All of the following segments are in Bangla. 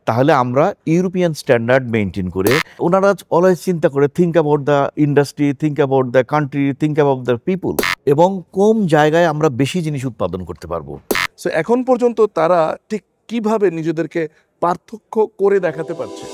তাহলে আমরা ইউরোপিয়ান স্ট্যান্ডার্ড মেনটেন করে, ওনারা অলওয়েজ চিন্তা করে think about the industry, think about the country, think about the people, এবং কম জায়গায় আমরা বেশি জিনিস উৎপাদন করতে পারবো। সো এখন পর্যন্ত তারা ঠিক কিভাবে নিজেদেরকে পার্থক্য করে দেখাতে পারছে?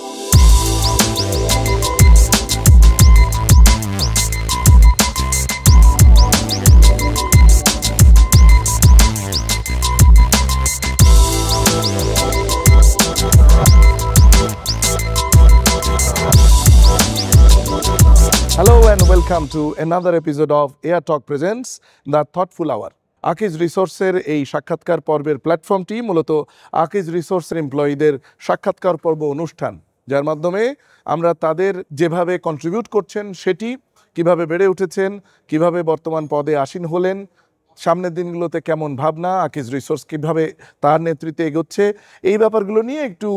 Hello and welcome to another episode of Air Talk Presents The Thoughtful Hour. Akij রিসোর্সের এই সাক্ষাৎকার পর্বের প্ল্যাটফর্মটি মূলত আকিজ রিসোর্সের এমপ্লয়ীদের সাক্ষাৎকার পর্ব অনুষ্ঠান, যার মাধ্যমে আমরা তাদের যেভাবে কন্ট্রিবিউট করছেন সেটি, কিভাবে বেড়ে উঠেছেন, কিভাবে বর্তমান পদে আসীন হলেন, সামনের দিনগুলোতে কেমন ভাবনা, আকিজ রিসোর্স কীভাবে তার নেতৃত্বে এগোচ্ছে, এই ব্যাপারগুলো নিয়ে একটু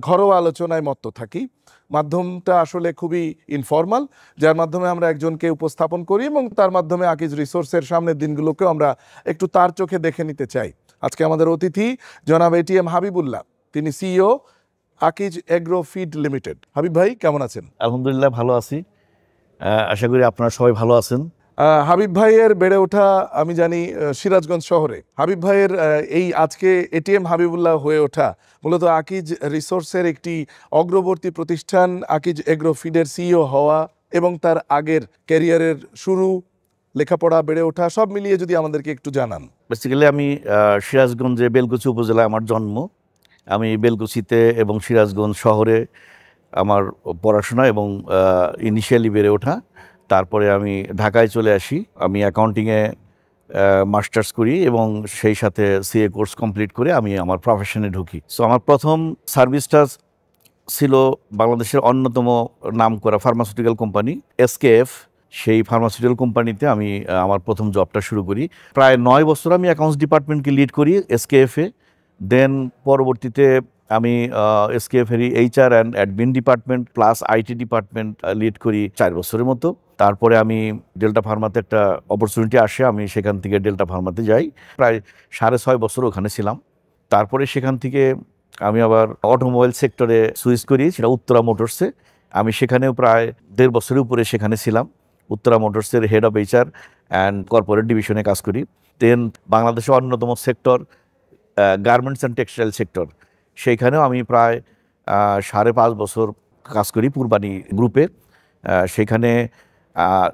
ঘরোয়া আলোচনায় মত্ত থাকি। মাধ্যমটা আসলে খুবই ইনফর্মাল, যার মাধ্যমে আমরা একজনকে উপস্থাপন করি এবং তার মাধ্যমে আকিজ রিসোর্সের সামনের দিনগুলোকেও আমরা একটু তার চোখে দেখে নিতে চাই। আজকে আমাদের অতিথি জনাব এটিএম হাবিবুল্লাহ, তিনি CEO Akij agro feed limited. Habib ভাই, কেমন আছেন? আলহামদুলিল্লাহ, ভালো আছি। আশা করি আপনারা সবাই ভালো আছেন। হাবিব ভাইয়ের বেড়ে ওঠা আমি জানি সিরাজগঞ্জ শহরে। হাবিব ভাইয়ের এই আজকে এটিএম হাবিবুল্লাহ হয়ে ওঠা মূলত আকিজ রিসোর্সের একটি অগ্রবর্তী প্রতিষ্ঠান আকিজ এগ্রো ফিডের সিইও হওয়া এবং তার আগের ক্যারিয়ারের শুরু, লেখাপড়া, বেড়ে ওঠা সব মিলিয়ে যদি আমাদেরকে একটু জানান। বেসিক্যালি আমি সিরাজগঞ্জে বেলকুচি উপজেলায় আমার জন্ম। আমি বেলকুচিতে এবং সিরাজগঞ্জ শহরে আমার পড়াশোনা এবং ইনিশিয়ালি বেড়ে ওঠা। তারপরে আমি ঢাকায় চলে আসি। আমি অ্যাকাউন্টিংয়ে মাস্টার্স করি এবং সেই সাথে সিএ কোর্স কমপ্লিট করে আমি আমার প্রফেশনে ঢুকি। সো আমার প্রথম সার্ভিসটা ছিল বাংলাদেশের অন্যতম নামকরা ফার্মাসিউটিক্যাল কোম্পানি এসকেএফ। সেই ফার্মাসিউটিক্যাল কোম্পানিতে আমি আমার প্রথম জবটা শুরু করি। প্রায় 9 বছর আমি অ্যাকাউন্টস ডিপার্টমেন্টকে লিড করি এসকেএফে। দেন পরবর্তীতে আমি এসকেএফেরই HR and admin department plus IT department lead করি 4 বছরের মতো। তারপরে আমি ডেল্টা ফার্মাতে একটা অপরচুনিটি আসে, আমি সেখান থেকে ডেল্টা ফার্মাতে যাই। প্রায় 6.5 বছর ওখানে ছিলাম। তারপরে সেখান থেকে আমি আবার অটোমোবাইল সেক্টরে সুইচ করি, সেটা উত্তরা মোটরসে। আমি সেখানেও প্রায় 1.5 বছরের উপরে সেখানে ছিলাম। উত্তরা মোটরসের head of HR and corporate ডিভিশনে কাজ করি। দেন বাংলাদেশের অন্যতম sector garments and textile sector, সেইখানেও আমি প্রায় 5.5 বছর কাজ করি পূর্বাণী গ্রুপে।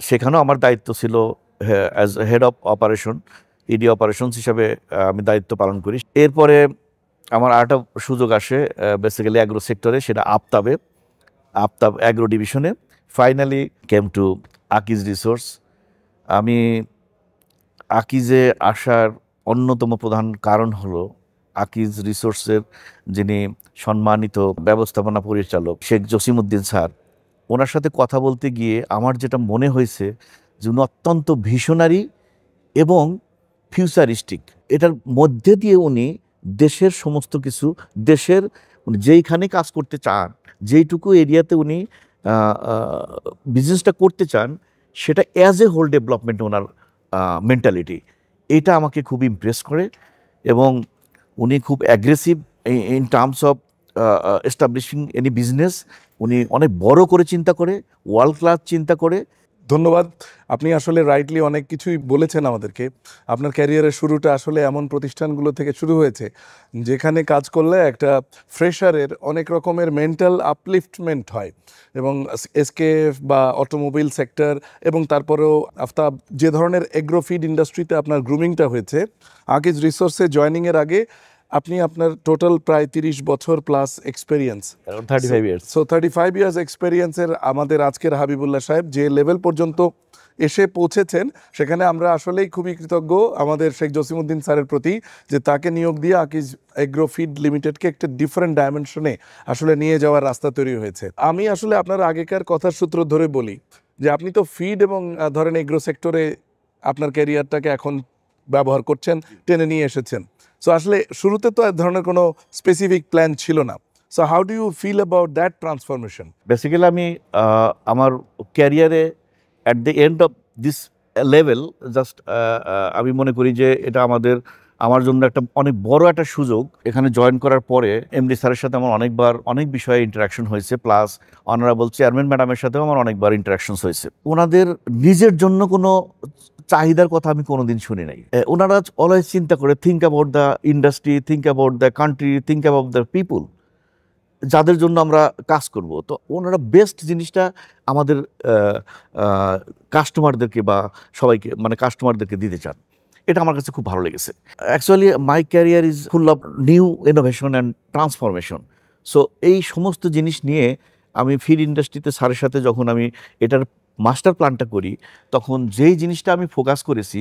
সেখানেও আমার দায়িত্ব ছিল as head of operation, ED operations হিসাবে আমি দায়িত্ব পালন করি। এরপরে আমার আরেকটা সুযোগ আসে বেসিক্যালি অ্যাগ্রো সেক্টরে, সেটা আফতাব অ্যাগ্রো ডিভিশনে। Finally came to Akij resource. আমি আকিজে আসার অন্যতম প্রধান কারণ হলো আকিজ রিসোর্সের যিনি সম্মানিত ব্যবস্থাপনা পরিচালক শেখ জসিমউদ্দিন স্যার, ওনার সাথে কথা বলতে গিয়ে আমার যেটা মনে হয়েছে যে উনি অত্যন্ত ভিশনারি এবং ফিউচারিস্টিক। এটার মধ্যে দিয়ে উনি দেশের সমস্ত কিছু, দেশের উনি যেইখানে কাজ করতে চান, যেইটুকু এরিয়াতে উনি বিজনেসটা করতে চান, সেটা as a whole development owner mentality, এটা আমাকে খুব ইমপ্রেস করে। এবং উনি খুব aggressive in terms of establishing any business. উনি অনেক বড় করে চিন্তা করে, ওয়ার্ল্ড ক্লাস চিন্তা করে। ধন্যবাদ। আপনি আসলে রাইটলি অনেক কিছুই বলেছেন আমাদেরকে। আপনার ক্যারিয়ারের শুরুটা আসলে এমন প্রতিষ্ঠানগুলো থেকে শুরু হয়েছে যেখানে কাজ করলে একটা ফ্রেশারের অনেক রকমের মেন্টাল আপলিফটমেন্ট হয়, এবং এসকেএফ বা অটোমোবাইল সেক্টর এবং তারপরেও আফতাব, যে ধরনের এগ্রো ফিড ইন্ডাস্ট্রিতে আপনার গ্রুমিংটা হয়েছে, আকিজ রিসোর্সে জয়েনিংয়ের আগে আপনি আপনার টোটাল প্রায় 30 বছর plus experience, 35 years. So 35 years এক্সপেরিয়েন্সের আমাদের আজকের হাবিবুল্লাহ সাহেব যে লেভেল পর্যন্ত এসে পৌঁছেছেন, সেখানে আমরা আসলেই খুবই কৃতজ্ঞ আমাদের শেখ জসিমউদ্দিন স্যারের প্রতি, যে তাকে নিয়োগ দিয়ে আকিজ এগ্রো ফিড লিমিটেডকে একটা ডিফারেন্ট ডাইমেনশনে আসলে নিয়ে যাওয়ার রাস্তা তৈরি হয়েছে। আমি আসলে আপনার আগেকার কথার সূত্র ধরে বলি যে আপনি তো ফিড এবং ধরেন এগ্রো সেক্টরে আপনার ক্যারিয়ারটাকে এখন ব্যবহার করছেন, টেনে নিয়ে এসেছেন। সো আসলে শুরুতে তো এক ধরনের কোনো স্পেসিফিক প্ল্যান ছিল না। So how do you feel about that transformation? Basically আমি আমার ক্যারিয়ারে at the end of this level just আমি মনে করি যে এটা আমাদের আমার জন্য একটা অনেক বড় একটা সুযোগ। এখানে জয়েন করার পরে এমডি স্যারের সাথে আমার অনেক বিষয়ে ইন্টারাকশন হয়েছে, প্লাস অনারেবল চেয়ারম্যান ম্যাডামের সাথেও আমার অনেকবার ইন্টারাকশনস হয়েছে। ওনাদের নিজের জন্য কোনো চাহিদার কথা আমি কোনোদিন শুনি নাই। ওনারা অলওয়েজ চিন্তা করে think about the industry, think about the country, think about the people, যাদের জন্য আমরা কাজ করব। তো ওনারা বেস্ট জিনিসটা আমাদের কাস্টমারদেরকে বা সবাইকে, মানে কাস্টমারদেরকে দিতে চান। এটা আমার কাছে খুব ভালো লেগেছে। Actually my career is full of new innovation and transformation. So এই সমস্ত জিনিস নিয়ে আমি ফিড ইন্ডাস্ট্রিতে স্যারের সাথে যখন আমি এটার মাস্টার প্ল্যানটা করি, তখন যেই জিনিসটা আমি ফোকাস করেছি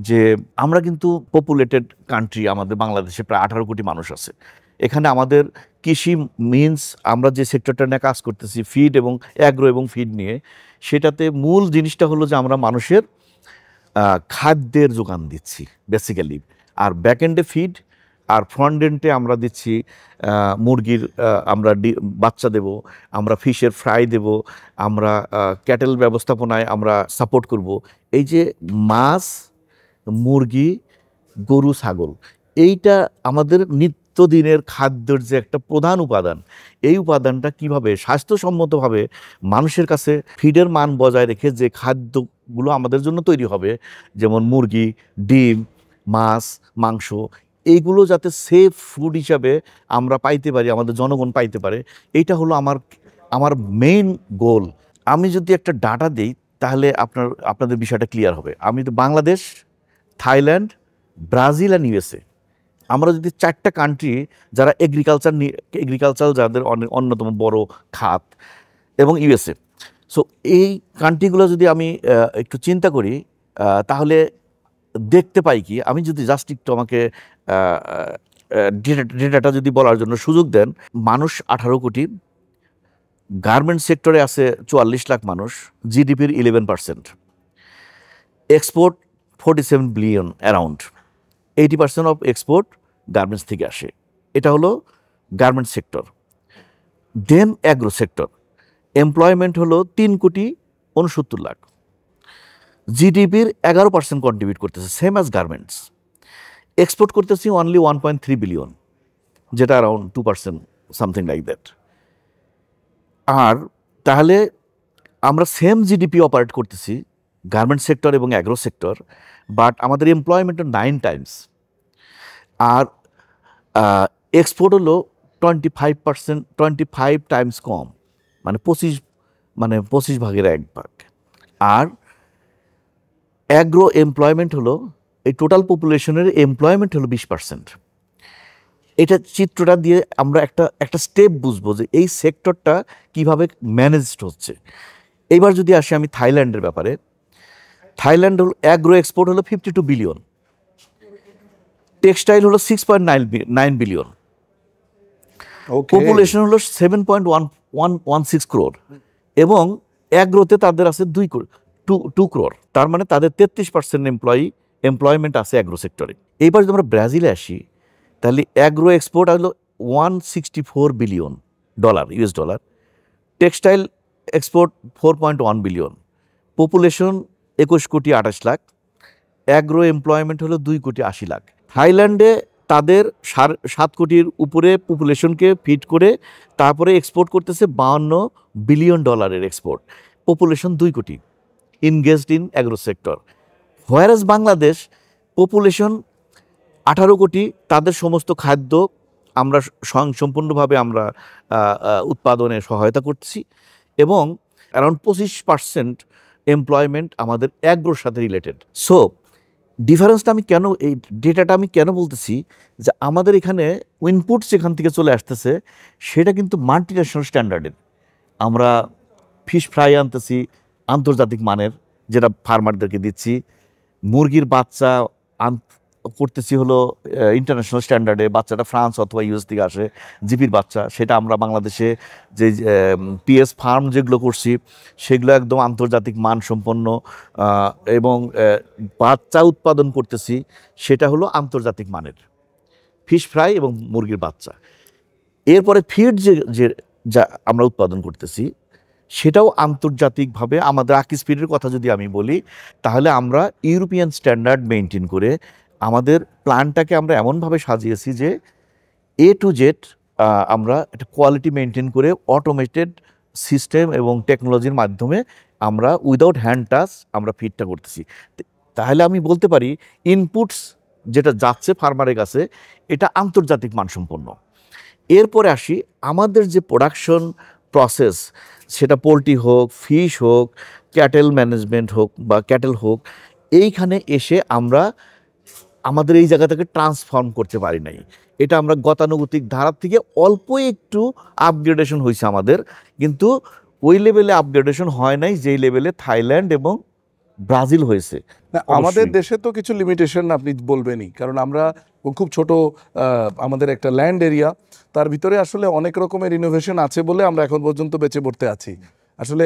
যে আমরা কিন্তু পপুলেটেড কান্ট্রি, আমাদের বাংলাদেশে প্রায় 18 কোটি মানুষ আছে। এখানে আমাদের কৃষি মিনস আমরা যে সেক্টরটা নিয়ে কাজ করতেছি, ফিড এবং অ্যাগ্রো এবং ফিড নিয়ে, সেটাতে মূল জিনিসটা হলো যে আমরা মানুষের খাদ্যের যোগান দিচ্ছি বেসিক্যালি। আর ব্যাকএন্ডে ফিড, আর ফ্রন্ট এন্ডে আমরা দিচ্ছি মুরগির আমরা বাচ্চা দেব, আমরা ফিশের ফ্রাই দেব, আমরা ক্যাটেল ব্যবস্থাপনায় আমরা সাপোর্ট করব। এই যে মাছ, মুরগি, গরু, ছাগল, এইটা আমাদের নিত্যদিনের খাদ্যের যে একটা প্রধান উপাদান, এই উপাদানটা কিভাবে স্বাস্থ্যসম্মতভাবে মানুষের কাছে ফিডের মান বজায় রেখে যে খাদ্যগুলো আমাদের জন্য তৈরি হবে, যেমন মুরগি, ডিম, মাছ, মাংস, এইগুলো যাতে সেফ ফুড হিসাবে আমরা পাইতে পারি, আমাদের জনগণ পাইতে পারে, এইটা হলো আমার মেইন গোল। আমি যদি একটা ডাটা দিই তাহলে আপনাদের বিষয়টা ক্লিয়ার হবে। আমি তো Bangladesh, Thailand, Brazil and USA, আমরা যদি 4টা কান্ট্রি যারা এগ্রিকালচার যাদের অন্যতম বড় খাত, এবং ইউএসএ, সো এই কান্ট্রিগুলো যদি আমি একটু চিন্তা করি, তাহলে দেখতে পাই কি, আমি যদি জাস্ট একটু আমাকে ডেটাটা যদি বলার জন্য সুযোগ দেন, মানুষ 18 কোটি, গার্মেন্ট সেক্টরে আছে 44 লাখ মানুষ, জিডিপির 11%, export 47 billion, around 80% of export garments থেকে আসে। এটা হলো গার্মেন্ট সেক্টর। দেন অ্যাগ্রো সেক্টর, এমপ্লয়মেন্ট হলো 3,69,00,000 লাখ, জিডিপির 11% কন্ট্রিবিউট করতেছে, সেম অ্যাজ গার্মেন্টস। এক্সপোর্ট করতেছি অনলি 1.3 বিলিয়ন, যেটা অ্যারাউন্ড 2%, সামথিং লাইক দ্যাট। আর তাহলে আমরা সেম জিডিপি অপারেট করতেছি গার্মেন্ট সেক্টর এবং অ্যাগ্রো সেক্টর, বাট আমাদের এমপ্লয়মেন্ট 9 টাইমস। আর এক্সপোর্ট হলো 25 টাইমস কম, মানে 25 ভাগের 1 ভাগ। আর অ্যাগ্রো এমপ্লয়মেন্ট হলো, এই টোটাল পপুলেশনের এমপ্লয়মেন্ট হলো 20%। এটা চিত্রটা দিয়ে আমরা একটা স্টেপ বুঝবো যে এই সেক্টরটা কিভাবে ম্যানেজড হচ্ছে। এইবার যদি আসি আমি থাইল্যান্ডের ব্যাপারে, থাইল্যান্ড হলো অ্যাগ্রো এক্সপোর্ট হলো 52 বিলিয়ন, টেক্সটাইল হলো 6.9 বিলিয়ন, পপুলেশন হলো 7.116 ক্রোর, এবং অ্যাগ্রোতে তাদের আছে 2 ক্রোর। তার মানে তাদের 33% এমপ্লয়মেন্ট আছে অ্যাগ্রো সেক্টরে। এইবার যদি আমরা ব্রাজিলে আসি, তাহলে অ্যাগ্রো এক্সপোর্ট হলো 164 billion dollar, US dollar, textile export 4.1 billion, population 21,28,00,000, agro employment হলো 2,80,00,000। থাইল্যান্ডে তাদের 7 কোটির উপরে পপুলেশনকে ফিড করে তারপরে এক্সপোর্ট করতেছে 52 বিলিয়ন ডলারের এক্সপোর্ট, পপুলেশন 2 কোটি, engaged in agro sector. Whereas Bangladesh population 18 কোটি, তাদের সমস্ত খাদ্য আমরা সম্পূর্ণভাবে আমরা উৎপাদনে সহায়তা করছি, এবং অ্যারাউন্ড 25% এমপ্লয়মেন্ট আমাদের অ্যাগ্রোর সাথে রিলেটেড। সো ডিফারেন্সটা আমি কেন, এই ডেটাটা আমি কেন বলতেছি, যে আমাদের এখানে ইনপুট যেখান থেকে চলে আসতেছে সেটা কিন্তু মাল্টিন্যাশনাল স্ট্যান্ডার্ডের। আমরা ফিশ ফ্রাই আনতেছি আন্তর্জাতিক মানের, যেটা ফার্মারদেরকে দিচ্ছি। মুরগির বাচ্চা করতেছি হলো ইন্টারন্যাশনাল স্ট্যান্ডার্ডে, বাচ্চাটা ফ্রান্স অথবা ইউএস থেকে আসে, জিপির বাচ্চা, সেটা আমরা বাংলাদেশে যে পিএস ফার্ম যেগুলো করছি সেগুলো একদম আন্তর্জাতিক মানসম্পন্ন, এবং বাচ্চা উৎপাদন করতেছি সেটা হলো আন্তর্জাতিক মানের ফিশ ফ্রাই এবং মুরগির বাচ্চা। এরপরে ফিড যা আমরা উৎপাদন করতেছি সেটাও আন্তর্জাতিকভাবে। আমাদের আকিজ ফিডের কথা যদি আমি বলি, তাহলে আমরা ইউরোপিয়ান স্ট্যান্ডার্ড মেনটেন করে আমাদের প্ল্যানটাকে আমরা এমনভাবে সাজিয়েছি যে এ টু জেড আমরা একটা কোয়ালিটি মেনটেন করে অটোমেটেড সিস্টেম এবং টেকনোলজির মাধ্যমে আমরা উইদাউট হ্যান্ড টাচ আমরা ফিডটা করতেছি। তাহলে আমি বলতে পারি ইনপুটস যেটা যাচ্ছে ফার্মারের কাছে এটা আন্তর্জাতিক মানসম্পন্ন। এরপরে আসি আমাদের যে প্রোডাকশন প্রসেস, সেটা পোলট্রি হোক, ফিশ হোক, ক্যাটেল ম্যানেজমেন্ট হোক বা ক্যাটেল হোক, এইখানে এসে আমরা আমাদের এই জায়গাটাকে ট্রান্সফর্ম করতে পারি নাই। এটা আমরা গতানুগতিক ধারা থেকে অল্প একটু আপগ্রেডেশন হয়েছে আমাদের, কিন্তু ওই লেভেলে আপগ্রেডেশন হয় নাই যেই লেভেলে থাইল্যান্ড এবং ব্রাজিল হয়েছে। না, আমাদের দেশে তো কিছু লিমিটেশন আপনি বলবেনই, কারণ আমরা খুব ছোট, আমাদের একটা ল্যান্ড এরিয়া, তার ভিতরে আসলে অনেক রকমের ইনোভেশন আছে বলে আমরা এখন পর্যন্ত বেঁচে পড়তে আছি। আসলে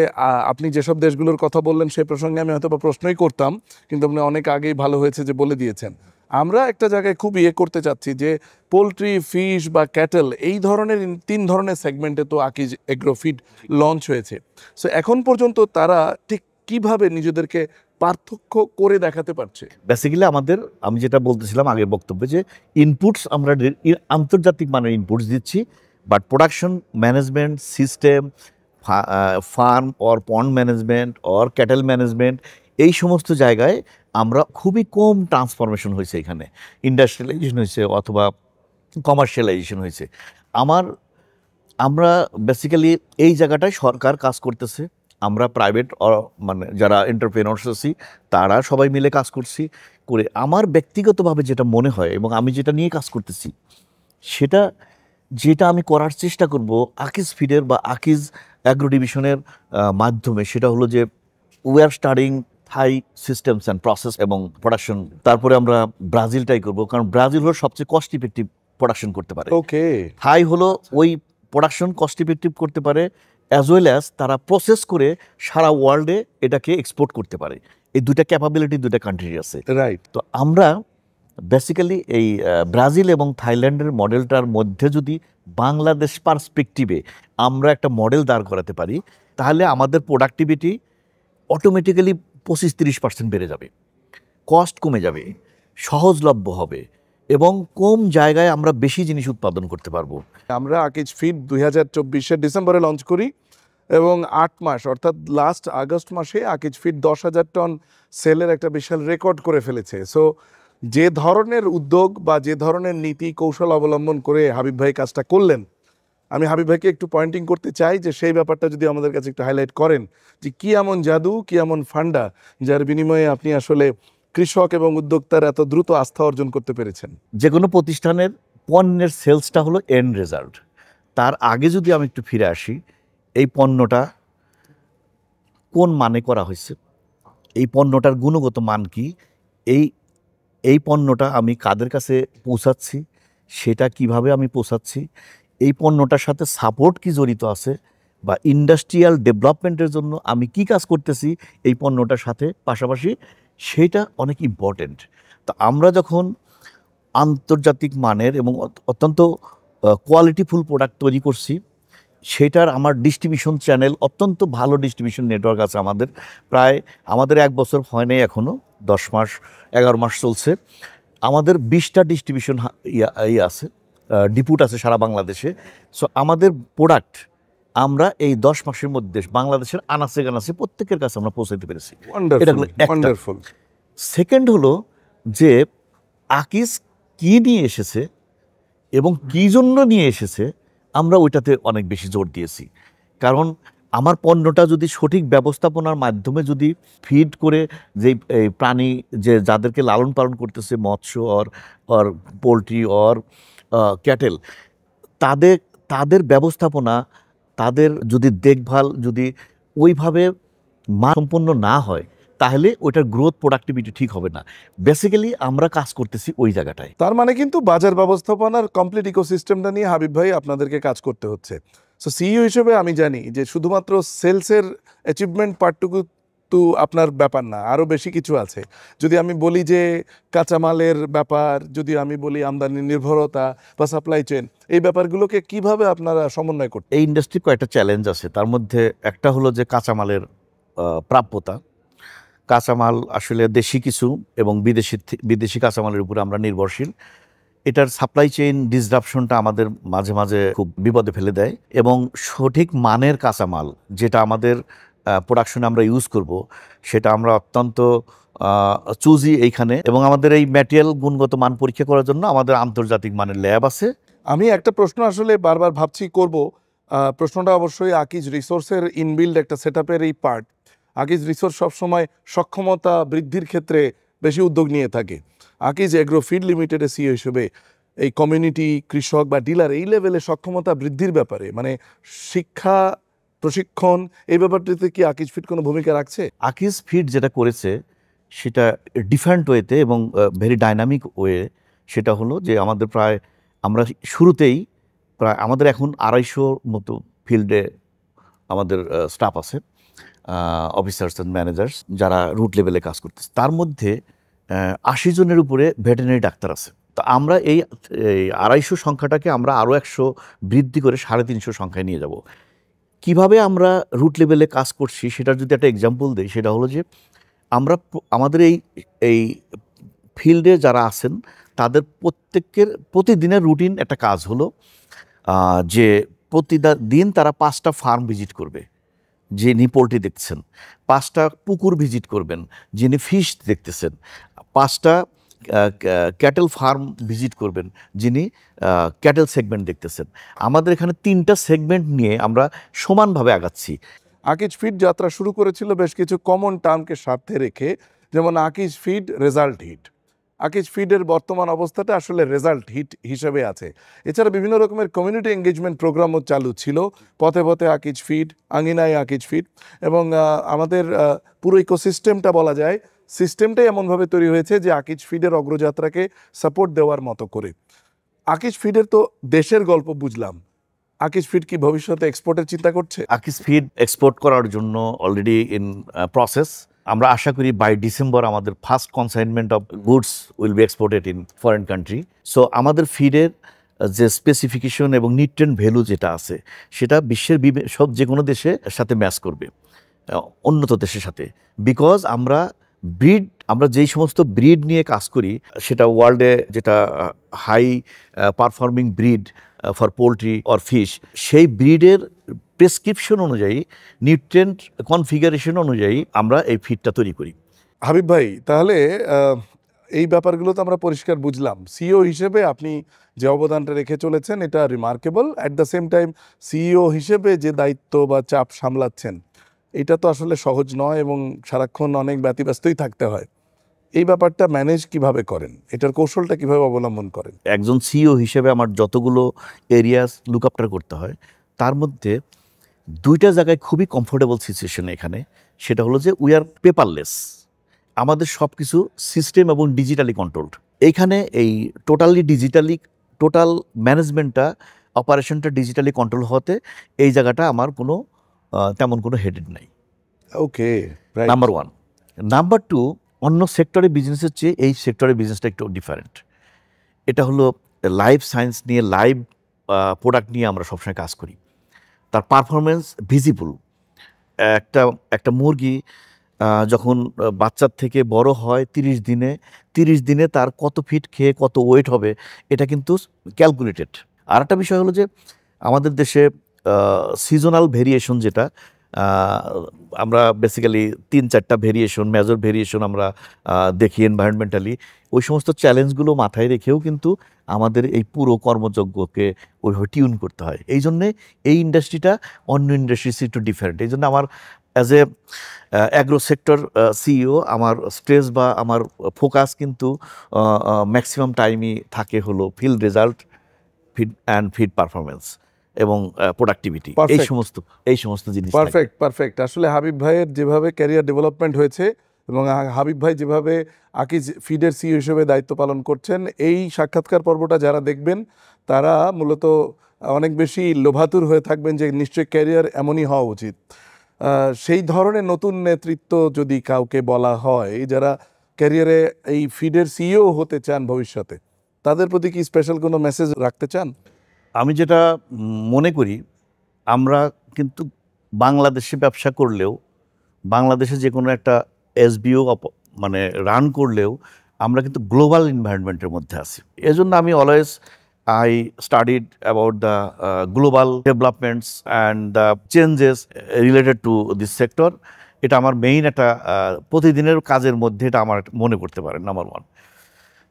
আপনি যেসব দেশগুলোর কথা বললেন সেই প্রসঙ্গে আমি হয়তো বা প্রশ্নই করতাম, কিন্তু আপনি অনেক আগেই ভালো হয়েছে যে বলে দিয়েছেন। আমরা একটা জায়গায় খুব করতে চাচ্ছি যে পোলট্রি, ফিশ বা ক্যাটেল, এই ধরনের 3 ধরনের সেগমেন্টে তো আকিজ এগ্রোফিড লঞ্চ হয়েছে। সো এখন পর্যন্ত তারা ঠিক কিভাবে নিজেদেরকে পার্থক্য করে দেখাতে পারছে? বেসিক্যালি আমাদের, আমি যেটা বলতেছিলাম আগের বক্তব্যে, যে ইনপুটস আমরা আন্তর্জাতিক মানের ইনপুটস দিচ্ছি, but production management system, farm or pond management or cattle management, এই সমস্ত জায়গায় আমরা খুবই কম ট্রান্সফরমেশন হয়েছে, এখানে ইন্ডাস্ট্রিয়ালাইজেশন হয়েছে অথবা কমার্শিয়ালাইজেশন হয়েছে। আমরা বেসিক্যালি এই জায়গাটায় সরকার কাজ করতেছে, আমরা প্রাইভেট মানে যারা এন্টারপ্রেনার্স আছি তারা সবাই মিলে কাজ করছি। করে আমার ব্যক্তিগতভাবে যেটা মনে হয় এবং আমি যেটা নিয়ে কাজ করতেছি, সেটা যেটা আমি করার চেষ্টা করব আকিজ ফিডের বা আকিজ অ্যাগ্রো ডিভিশনের মাধ্যমে, সেটা হলো যে we are studying Thai systems and process এবং প্রোডাকশন। তারপরে আমরা ব্রাজিলটাই করব, কারণ ব্রাজিল হলো সবচেয়ে কস্ট ইফেক্টিভ প্রোডাকশন করতে পারে। ওকে, থাই হলো ওই প্রোডাকশন কস্ট ইফেক্টিভ করতে পারে, অ্যাজ ওয়েল অ্যাজ তারা প্রসেস করে সারা ওয়ার্ল্ডে এটাকে এক্সপোর্ট করতে পারে। এই দুইটা ক্যাপাবিলিটি দুইটা কান্ট্রি আছে, রাইট। তো আমরা বেসিক্যালি এই ব্রাজিল এবং থাইল্যান্ডের মডেলটার মধ্যে যদি বাংলাদেশ পার্সপেক্টিভে আমরা একটা মডেল দাঁড় করাতে পারি, তাহলে আমাদের প্রোডাক্টিভিটি অটোমেটিক্যালি 25-30% বেড়ে যাবে, কস্ট কমে যাবে, সহজলভ্য হবে এবং কম জায়গায় আমরা বেশি জিনিস উৎপাদন করতে পারবো। আমরা আকিজ ফিড 2024 ডিসেম্বরে লঞ্চ করি এবং 8 মাস অর্থাৎ লাস্ট আগস্ট মাসে আকিজ ফিড 10,000 টন সেলের একটা বিশাল রেকর্ড করে ফেলেছে। সো যে ধরনের উদ্যোগ বা যে ধরনের নীতি কৌশল অবলম্বন করে হাবিব ভাই কাজটা করলেন, আমি হাবিব ভাইকে একটু পয়েন্টিং করতে চাই যে সেই ব্যাপারটা যদি আমাদের কাছে একটু হাইলাইট করেন, যে কি এমন জাদু, কি এমন ফান্ডা যার বিনিময়ে আপনি আসলে কৃষক এবং উদ্যোক্তার এত দ্রুত আস্থা অর্জন করতে পেরেছেন? যে কোনো প্রতিষ্ঠানের পণ্যের সেলসটা হলো এন্ড রেজাল্ট। তার আগে যদি আমি একটু ফিরে আসি, এই পণ্যটা কোন মানে করা হয়েছে, এই পণ্যটার গুণগত মান কি, এই পণ্যটা আমি কাদের কাছে পৌঁছাচ্ছি, সেটা কিভাবে আমি পৌঁছাচ্ছি, এই পণ্যটার সাথে সাপোর্ট কি জড়িত আছে, বা ইন্ডাস্ট্রিয়াল ডেভেলপমেন্টের জন্য আমি কি কাজ করতেছি এই পণ্যটার সাথে পাশাপাশি, সেটা অনেক ইম্পর্টেন্ট। তো আমরা যখন আন্তর্জাতিক মানের এবং অত্যন্ত কোয়ালিটিফুল প্রোডাক্ট তৈরি করছি, সেটার আমার ডিস্ট্রিবিউশন চ্যানেল, অত্যন্ত ভালো ডিস্ট্রিবিউশন নেটওয়ার্ক আছে আমাদের। প্রায় আমাদের 1 বছর হয় নাই এখনও, 10 মাস 11 মাস চলছে। আমাদের 20টা ডিস্ট্রিবিউশন আছে, ডিপুট আছে সারা বাংলাদেশে। সো আমাদের প্রোডাক্ট আমরা এই 10 মাসের মধ্যে বাংলাদেশের আনাচে কানাচে প্রত্যেকের কাছে আমরা পৌঁছাতে পেরেছি। এটা হলো একটা। সেকেন্ড হলো যে আকিজ কি নিয়ে এসেছে এবং কি জন্য নিয়ে এসেছে, আমরা ওইটাতে অনেক বেশি জোর দিয়েছি। কারণ আমার পণ্যটা যদি সঠিক ব্যবস্থাপনার মাধ্যমে যদি ফিড করে, যেই প্রাণী যে যাদেরকে লালন পালন করতেছে, মৎস্য অর পোলট্রি অর ক্যাটেল, তাদের ব্যবস্থাপনা, তাদের যদি দেখভাল যদি ওইভাবে মানসম্পন্ন না হয়, তাহলে ওইটার গ্রোথ প্রোডাক্টিভিটি ঠিক হবে না। বেসিক্যালি আমরা কাজ করতেছি ওই জায়গাটায়। তার মানে কিন্তু বাজার ব্যবস্থাপনার কমপ্লিট ইকোসিস্টেমটা নিয়ে হাবিব ভাই আপনাদেরকে কাজ করতে হচ্ছে। সো সিইও হিসেবে আমি জানি যে শুধুমাত্র সেলসের অ্যাচিভমেন্ট পার্টটুকু তো আপনার ব্যাপার না, আরও বেশি কিছু আছে। যদি আমি বলি যে কাঁচামালের ব্যাপার, যদি আমি বলি আমদানি নির্ভরতা বা সাপ্লাই চেন, এই ব্যাপারগুলোকে কিভাবে আপনারা সমন্বয় করতে? এই ইন্ডাস্ট্রির কয়েকটা চ্যালেঞ্জ আছে, তার মধ্যে একটা হলো যে কাঁচামালের প্রাপ্যতা। কাঁচামাল আসলে দেশি কিছু এবং বিদেশি কাঁচামালের উপরে আমরা নির্ভরশীল। এটার সাপ্লাই চেইন ডিসরাপশনটা আমাদের মাঝে মাঝে খুব বিপদে ফেলে দেয়, এবং সঠিক মানের কাঁচামাল যেটা আমাদের প্রোডাকশনে আমরা ইউজ করব, সেটা আমরা অত্যন্ত চুজি এইখানে। এবং আমাদের এই ম্যাটেরিয়াল গুণগত মান পরীক্ষা করার জন্য আমাদের আন্তর্জাতিক মানের ল্যাব আছে। আমি একটা প্রশ্ন আসলে বারবার ভাবছি করব, প্রশ্নটা অবশ্যই আকিজ রিসোর্সের ইনবিল্ড একটা সেটআপের এই পার্ট। আকিজ রিসোর্স সবসময় সক্ষমতা বৃদ্ধির ক্ষেত্রে বেশি উদ্যোগ নিয়ে থাকে। আকিজ এগ্রো ফিড লিমিটেডের সিইও হিসেবে এই কমিউনিটি, কৃষক বা ডিলার এই লেভেলে সক্ষমতা বৃদ্ধির ব্যাপারে মানে শিক্ষা, প্রশিক্ষণ, এই ব্যাপারটিতে কি আকিজ ফিড কোনো ভূমিকা রাখছে? আকিজ ফিড যেটা করেছে সেটা ডিফারেন্ট ওয়েতে এবং ভেরি ডাইনামিক ওয়ে। সেটা হলো যে আমরা শুরুতেই আমাদের এখন 250 মতো ফিল্ডে আমাদের স্টাফ আছে, অফিসার্স অ্যান্ড ম্যানেজার্স, যারা রুট লেভেলে কাজ করতেছে। তার মধ্যে 80 জনের উপরে ভেটেরিনারি ডাক্তার আছে। তো আমরা এই 250 সংখ্যাটাকে আমরা আরও 100 বৃদ্ধি করে 350 সংখ্যায় নিয়ে যাব। কিভাবে আমরা রুট লেভেলে কাজ করছি সেটার যদি একটা এক্সাম্পল দিই, সেটা হলো যে আমাদের এই ফিল্ডে যারা আছেন তাদের প্রত্যেকের প্রতিদিনের রুটিন একটা কাজ হলো যে প্রতিদিন তারা 5টা ফার্ম ভিজিট করবে যিনি পোলট্রি দেখছেন, 5টা পুকুর ভিজিট করবেন যিনি ফিশ দেখতেছেন, 5টা ক্যাটেল ফার্ম ভিজিট করবেন যিনি ক্যাটেল সেগমেন্ট দেখতেছেন। আমাদের এখানে 3টা সেগমেন্ট নিয়ে আমরা সমানভাবে আগাচ্ছি। আকিজ ফিড যাত্রা শুরু করেছিল বেশ কিছু কমন টার্মকে স্বার্থে রেখে, যেমন Akij feed result hit. Akij ফিডের বর্তমান অবস্থাটা আসলে রেজাল্ট হিট হিসেবে আছে। এছাড়া বিভিন্ন রকমের কমিউনিটি এঙ্গেজমেন্ট প্রোগ্রামও চালু ছিল, পথে পথে আকিজ ফিড, আঙিনায় আকিজ ফিড, এবং আমাদের পুরো ইকোসিস্টেমটা বলা যায় সিস্টেমটাই এমনভাবে তৈরি হয়েছে যে আকিজ ফিডের অগ্রযাত্রাকে সাপোর্ট দেওয়ার মতো করে। আকিজ ফিডের তো দেশের গল্প বুঝলাম, আকিজ ফিড কি ভবিষ্যতে এক্সপোর্টের চিন্তা করছে? আকিজ ফিড এক্সপোর্ট করার জন্য অলরেডি ইন প্রসেস। আমরা আশা করি বাই ডিসেম্বর আমাদের first consignment of goods will be exported in foreign country. So আমাদের ফিডের যে স্পেসিফিকেশন এবং নিউট্রিয়েন্ট ভ্যালু যেটা আছে সেটা বিশ্বের যে কোনো দেশের সাথে ম্যাচ করবে, উন্নত দেশের সাথে। বিকজ আমরা যেই সমস্ত ব্রিড নিয়ে কাজ করি সেটা ওয়ার্ল্ডে যেটা high performing breed for poultry or fish, সেই ব্রিডের প্রেসক্রিপশন অনুযায়ী, নিউট্রিয়েন্ট কনফিগারেশন অনুযায়ী আমরা এই ফিডটা তৈরি করি। হাবিব ভাই, তাহলে এই ব্যাপারগুলো তো আমরা পরিষ্কার বুঝলাম। সিইও হিসেবে আপনি যে অবদানটা রেখে চলেছেন এটা remarkable. At the same time CEO হিসেবে যে দায়িত্ব বা চাপ সামলাচ্ছেন এটা তো আসলে সহজ নয় এবং সারাক্ষণ অনেক ব্যতিব্যস্তই থাকতে হয়। এই ব্যাপারটা ম্যানেজ কিভাবে করেন, এটার কৌশলটা কিভাবে অবলম্বন করেন? একজন সিইও হিসেবে আমার যতগুলো এরিয়াস লুক আফটার করতে হয় তার মধ্যে 2টা জায়গায় খুবই কমফোর্টেবল সিচুয়েশন এখানে। সেটা হলো যে উই আর পেপারলেস, আমাদের সব কিছু সিস্টেম এবং ডিজিটালি কন্ট্রোলড। এইখানে এই টোটাল ম্যানেজমেন্টটা, অপারেশনটা ডিজিটালি কন্ট্রোল হতে এই জায়গাটা আমার তেমন কোনো হেডেড নাই। ওকে, নাম্বার 1। নাম্বার 2, অন্য সেক্টরে বিজনেসের চেয়ে এই সেক্টরের বিজনেসটা একটু ডিফারেন্ট। এটা হলো লাইফ সায়েন্স নিয়ে, লাইভ প্রোডাক্ট নিয়ে আমরা সবসময় কাজ করি। তার পারফরমেন্স ভিজিবল। একটা মুরগি যখন বাচ্চার থেকে বড় হয় 30 দিনে তার কত ফিট খেয়ে কত ওয়েট হবে এটা কিন্তু ক্যালকুলেটেড। আর একটা বিষয় হলো যে আমাদের দেশে সিজনাল ভেরিয়েশন যেটা আমরা বেসিক্যালি 3-4টা ভেরিয়েশন, মেজর ভেরিয়েশন আমরা দেখি এনভায়রনমেন্টালি। ওই সমস্ত চ্যালেঞ্জগুলো মাথায় রেখেও কিন্তু আমাদের এই পুরো কর্মযজ্ঞকে ওইভাবে টিউন করতে হয়। এই জন্যে এই ইন্ডাস্ট্রিটা অন্য ইন্ডাস্ট্রিজ একটু ডিফারেন্ট। এই জন্য আমার as a agro sector CEO আমার স্ট্রেস বা আমার ফোকাস কিন্তু ম্যাক্সিমাম টাইমই থাকে হলো ফিল্ড রেজাল্ট, ফিড পারফরমেন্স এবং প্রোডাক্টিভিটি, এই সমস্ত জিনিস। পারফেক্ট। আসলে হাবিব ভাইয়ের যেভাবে ক্যারিয়ার ডেভেলপমেন্ট হয়েছে এবং হাবিব ভাই যেভাবে আকিজ ফিডের সিইও হিসেবে দায়িত্ব পালন করছেন, এই সাক্ষাৎকার পর্বটা যারা দেখবেন তারা মূলত অনেক বেশি লোভাতুর হয়ে থাকবেন যে নিশ্চয়ই ক্যারিয়ার এমনই হওয়া উচিত। সেই ধরনের নতুন নেতৃত্ব যদি কাউকে বলা হয় যারা ক্যারিয়ারে এই ফিডের সিইও হতে চান ভবিষ্যতে, তাদের প্রতি কি স্পেশাল কোনো মেসেজ রাখতে চান? আমি যেটা মনে করি, আমরা কিন্তু বাংলাদেশে ব্যবসা করলেও বাংলাদেশে যে কোনো একটা এসবিও মানে রান করলেও আমরা কিন্তু গ্লোবাল এনভায়রনমেন্টের মধ্যে আছি। এজন্য আমি always I studied about the global developments and the changes related to this sector. এটা আমার মেইন একটা প্রতিদিনের কাজের মধ্যে এটা আমার মনে করতে পারেন নাম্বার 1।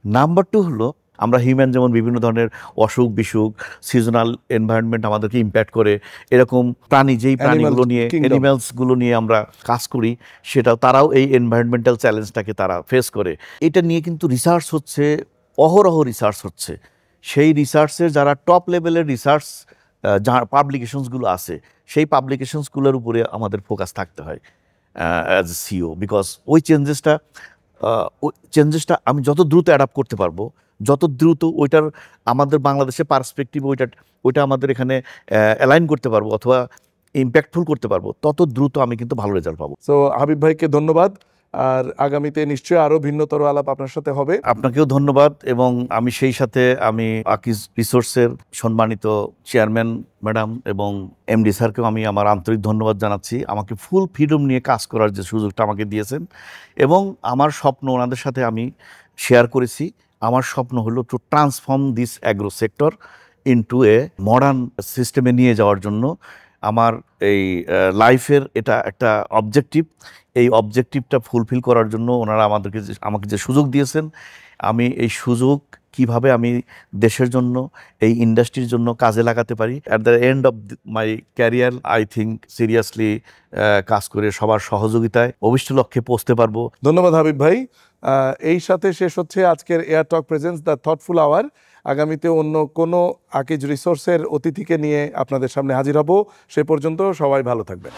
নাম্বার 2 হলো আমরা হিউম্যান যেমন বিভিন্ন ধরনের অসুখ বিসুখ, সিজনাল এনভায়রনমেন্ট আমাদেরকে ইম্প্যাক্ট করে, এরকম প্রাণী যেই প্রাণীগুলো নিয়ে অ্যানিম্যালসগুলো নিয়ে আমরা কাজ করি, সেটাও তারাও এই এনভায়রনমেন্টাল চ্যালেঞ্জটাকে তারা ফেস করে। এটা নিয়ে কিন্তু রিসার্চ হচ্ছে, অহরহ রিসার্চ হচ্ছে। সেই রিসার্চের যারা টপ লেভেলের রিসার্চ যা পাবলিকেশনসগুলো আছে, সেই পাবলিকেশনসগুলোর উপরে আমাদের ফোকাস থাকতে হয় অ্যাজ এ সিও, বিকজ ওই চেঞ্জেসটা আমি যত দ্রুত অ্যাডাপ্ট করতে পারবো, যত দ্রুত ওইটার আমাদের বাংলাদেশের পার্সপেক্টিভ ওইটা আমাদের এখানে অ্যালাইন করতে পারবো অথবা ইম্প্যাক্টফুল করতে পারবো, তত দ্রুত আমি কিন্তু ভালো রেজাল্ট পাবো। সো হাবিব ভাইকে ধন্যবাদ, আর আগামীতে নিশ্চয়ই আরো ভিন্নতর আলাপ আপনার সাথে হবে। আপনাকেও ধন্যবাদ, এবং আমি সেই সাথে আমি আকিজ রিসোর্সের সম্মানিত চেয়ারম্যান ম্যাডাম এবং এমডি স্যারকেও আমি আমার আন্তরিক ধন্যবাদ জানাচ্ছি, আমাকে ফুল ফ্রিডম নিয়ে কাজ করার যে সুযোগটা আমাকে দিয়েছেন। এবং আমার স্বপ্ন ওনাদের সাথে আমি শেয়ার করেছি। আমার স্বপ্ন হলো to transform this agro sector into a modern সিস্টেমে নিয়ে যাওয়ার জন্য আমার এই লাইফের এটা একটা অবজেক্টিভ। এই অবজেক্টিভটা ফুলফিল করার জন্য ওনারা আমাকে যে সুযোগ দিয়েছেন, আমি এই সুযোগ কিভাবে আমি দেশের জন্য, এই ইন্ডাস্ট্রির জন্য কাজে লাগাতে পারি, at the end of my career I think seriously কাজ করে সবার সহযোগিতায় অভিষ্ট লক্ষ্যে পৌঁছতে পারবো। ধন্যবাদ হাবিব ভাই। এই সাথে শেষ হচ্ছে আজকের air talk presence the thoughtful hour. আগামীতে অন্য কোনো আকিজ রিসোর্সের অতিথিকে নিয়ে আপনাদের সামনে হাজির হব। সে পর্যন্ত সবাই ভালো থাকবেন।